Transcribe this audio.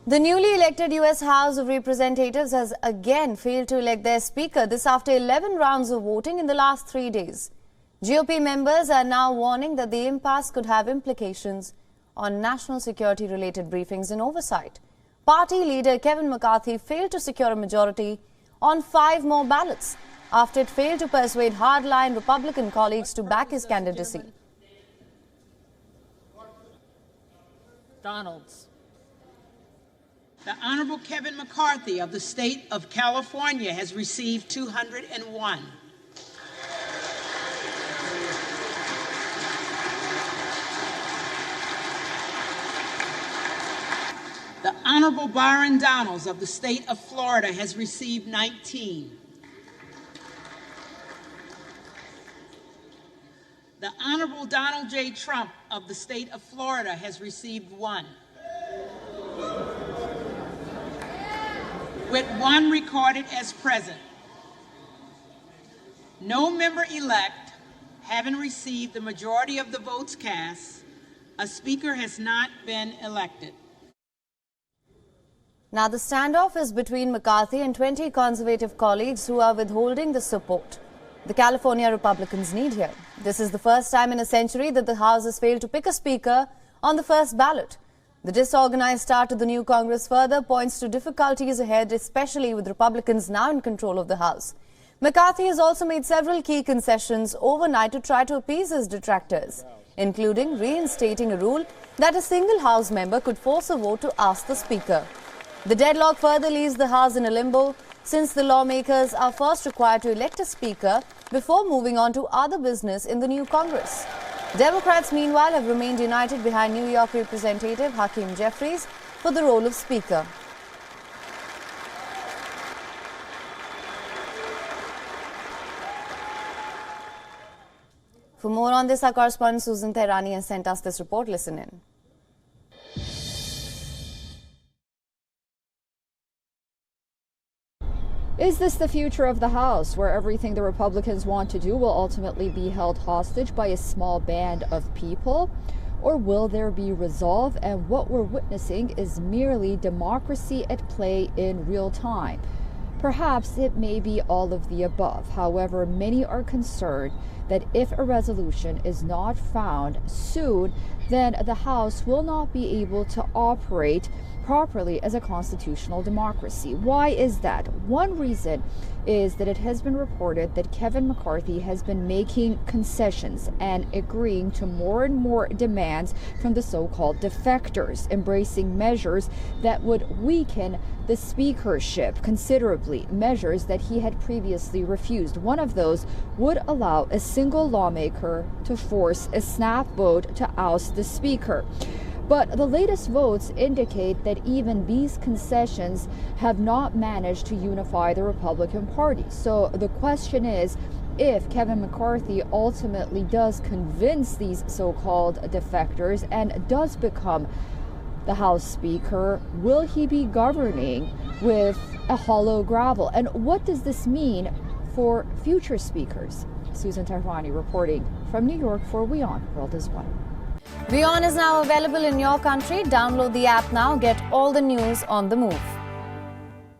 The newly elected U.S. House of Representatives has again failed to elect their Speaker, this after 11 rounds of voting in the last 3 days. GOP members are now warning that the impasse could have implications on national security-related briefings and oversight. Party leader Kevin McCarthy failed to secure a majority on 5 more ballots after it failed to persuade hardline Republican colleagues to back his candidacy. Donalds. The Honorable Kevin McCarthy of the state of California has received 201. The Honorable Byron Donalds of the state of Florida has received 19. The Honorable Donald J. Trump of the state of Florida has received 1. With 1 recorded as present. No member-elect having received the majority of the votes cast, a speaker has not been elected. Now the standoff is between McCarthy and 20 conservative colleagues who are withholding the support the California Republicans need here. This is the first time in a century that the House has failed to pick a speaker on the first ballot. The disorganized start to the new Congress further points to difficulties ahead, especially with Republicans now in control of the House. McCarthy has also made several key concessions overnight to try to appease his detractors, including reinstating a rule that a single House member could force a vote to oust the Speaker. The deadlock further leaves the House in a limbo, since the lawmakers are first required to elect a Speaker before moving on to other business in the new Congress. Democrats, meanwhile, have remained united behind New York Representative Hakeem Jeffries for the role of Speaker. For more on this, our correspondent Susan Tehrani has sent us this report. Listen in. Is this the future of the House, where everything the Republicans want to do will ultimately be held hostage by a small band of people? Or will there be resolve, and what we're witnessing is merely democracy at play in real time? Perhaps it may be all of the above. However, many are concerned that if a resolution is not found soon, then the House will not be able to operate properly as a constitutional democracy. Why is that? One reason is that it has been reported that Kevin McCarthy has been making concessions and agreeing to more and more demands from the so-called defectors, embracing measures that would weaken the speakership considerably, measures that he had previously refused. One of those would allow a single lawmaker to force a snap vote to oust the speaker. But the latest votes indicate that even these concessions have not managed to unify the Republican Party. So the question is, if Kevin McCarthy ultimately does convince these so-called defectors and does become the House Speaker, will he be governing with a hollow gavel? And what does this mean for future speakers? Susan Tehrani reporting from New York for WION World is One. WION is now available in your country. Download the app now. Get all the news on the move.